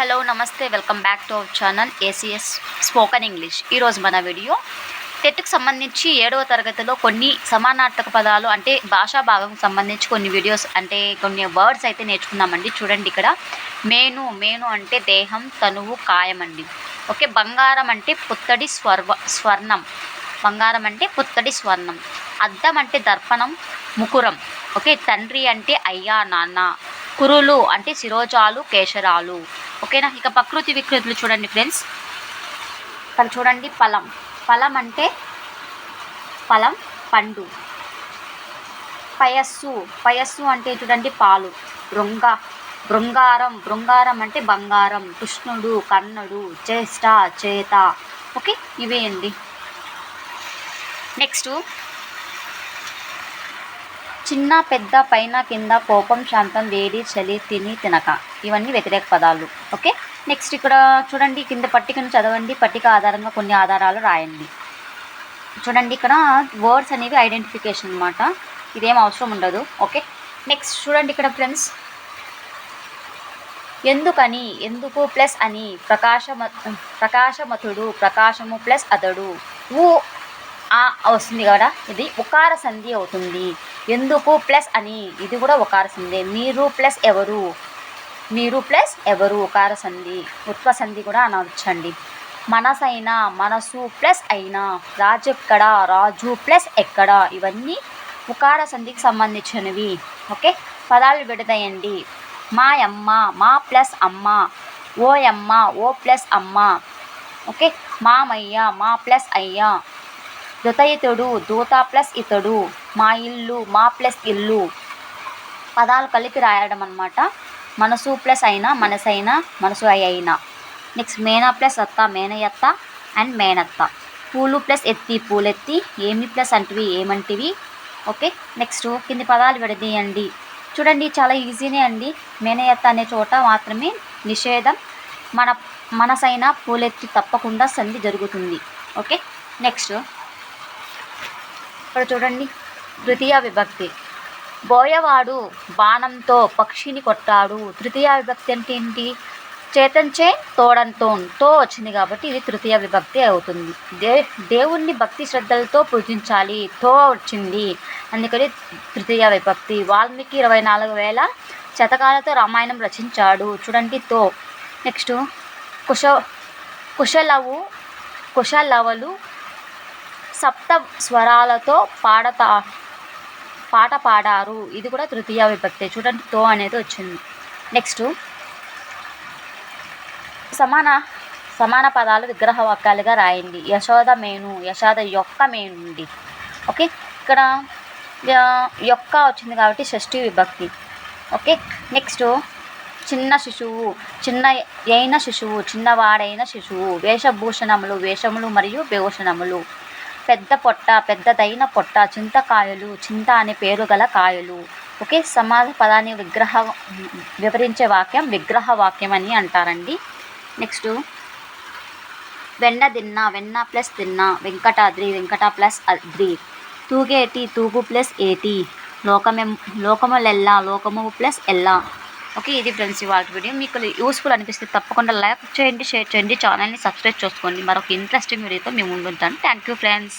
Hello నమస్తే welcome back to our channel ACS spoken English. ఈరోజు మన వీడియో టెట్కి సంబంధించి 7వ తరగతిలో కొన్ని సమానార్థక పదాలు అంటే భాషా భాగం సంబంధించి కొన్ని వీడియోస్ అంటే కొన్ని వర్డ్స్ అయితే నేర్చుకుందామండి. చూడండి, ఇక్కడ మేను అంటే దేహం, తనువు, కాయం అండి. ఓకే, బంగారం అంటే పుత్తడి స్వర్ణం. బంగారం అంటే పుత్తడి స్వర్ణం. అద్దం అంటే దర్పణం, ముకురం. ఓకే, తండ్రి అంటే అయ్యా, నాన్న. కురులు అంటే శిరోజాలు, కేశరాలు. ఓకేనా. ఇక ప్రకృతి వికృతులు చూడండి ఫ్రెండ్స్. ఇక్కడ చూడండి, ఫలం అంటే ఫలం, పండు. పయస్సు అంటే చూడండి పాలు. బృంగారం అంటే బంగారం. కృష్ణుడు, కన్నడు. జ్యేష్ఠ, చేత. ఓకే, ఇవే అండి. నెక్స్ట్ చిన్న, పెద్ద, పైన, కింద, కోపం, శాంతం, వేడి, చలి, తినక. ఇవన్నీ వ్యతిరేక పదాలు. ఓకే, నెక్స్ట్ ఇక్కడ చూడండి, కింద పట్టికను చదవండి. పట్టిక ఆధారంగా కొన్ని ఆధారాలు రాయండి. చూడండి, ఇక్కడ వర్డ్స్ అనేవి ఐడెంటిఫికేషన్ అన్నమాట. ఇదేం అవసరం ఉండదు. ఓకే, నెక్స్ట్ చూడండి ఇక్కడ ఫ్రెండ్స్, ఎందుకని, ఎందుకు ప్లస్ అని. ప్రకాశమతుడు, ప్రకాశము ప్లస్ అతడు. వస్తుంది కదా, ఇది ఉకార సంధి అవుతుంది. ఎందుకు ప్లస్ అని, ఇది కూడా ఉకార సంధి. మీరు ప్లస్ ఎవరు ఉకార సంధి. ఉత్వ సంధి కూడా అనవచ్చండి. మనసైనా, మనసు ప్లస్ అయినా. రాజెక్కడ, రాజు ప్లస్ ఎక్కడ. ఇవన్నీ ఉకార సంధికి సంబంధించినవి. ఓకే, పదాలు విడదయండి. మాయమ్మ, మా ప్లస్ అమ్మ. ఓయమ్మ, ఓ ప్లస్ అమ్మ. ఓకే, మామయ్య, మా ప్లస్ అయ్య. దుతయితుడు, దూత ప్లస్ ఇతడు. మా ఇల్లు, మా ప్లస్ ఇల్లు. పదాలు కలిపి రాయడం అన్నమాట. మనసు ప్లస్ అయినా, మనసైనా, మనసు అయినా. నెక్స్ట్ మేనా ప్లస్ అత్త, మేనయత్త అండ్ మేనత్త. పూలు ప్లస్ ఎత్తి, పూలెత్తి. ఏమి ప్లస్ అంటివి, ఏమంటివి. ఓకే, నెక్స్ట్ కింది పదాలు విడదీయండి. చూడండి, చాలా ఈజీనే అండి. మేనయత్త అనే చోట మాత్రమే నిషేధం. మనసైనా, పూలెత్తి తప్పకుండా సంధి జరుగుతుంది. ఓకే, నెక్స్ట్ ఇక్కడ చూడండి, తృతీయ విభక్తి. బోయవాడు బాణంతో పక్షిని కొట్టాడు. తృతీయ విభక్తి అంటే ఏంటి? చేతంచే తోడంతో వచ్చింది కాబట్టి ఇది తృతీయ విభక్తి అవుతుంది. దేవుణ్ణి భక్తి శ్రద్ధలతో పూజించాలి. వచ్చింది, అందుకని తృతీయ విభక్తి. వాల్మీకి 24,000 శతకాలతో రామాయణం రచించాడు. చూడండి, నెక్స్ట్ కుశలవులు సప్త స్వరాలతో పాట పాడారు. ఇది కూడా తృతీయ విభక్తి. చూడండి, అనేది వచ్చింది. నెక్స్ట్ సమాన పదాలు విగ్రహ వాక్యాలుగా రాయండి. యశోద మేను, యశోద యొక్క మేను అండి. ఓకే, ఇక్కడ యొక్క వచ్చింది కాబట్టి షష్ఠీ విభక్తి. ఓకే, నెక్స్ట్ చిన్న శిశువు, చిన్నవాడైన శిశువు. వేషభూషణములు, వేషములు మరియు భూషణములు. పెద్ద పొట్ట, పెద్దదైన పొట్ట. చింతకాయలు, చింత అనే పేరు గల కాయలు. ఓకే, సమాధ పదాన్ని వివరించే వాక్యం విగ్రహ వాక్యం అని అంటారండి. నెక్స్ట్ వెన్న ప్లస్ తిన్న. వెంకటాద్రి, వెంకట ప్లస్ అద్రి. తూగేటి, తూగు ప్లస్ ఏటి. లోకములెల్లా, లోకము ప్లస్ ఎల్లా. ఓకే, ఇది ఫ్రెండ్స్ ఇవాళ వీడియో. మీకు యూస్ఫుల్ అనిపిస్తే తప్పకుండా లైక్ చేయండి, షేర్ చేయండి, ఛానల్ని సబ్స్క్రైబ్ చేసుకోండి. మరొక ఇంట్రెస్టింగ్ వీడియోతో మేము ముందుంటాను. Thank you friends.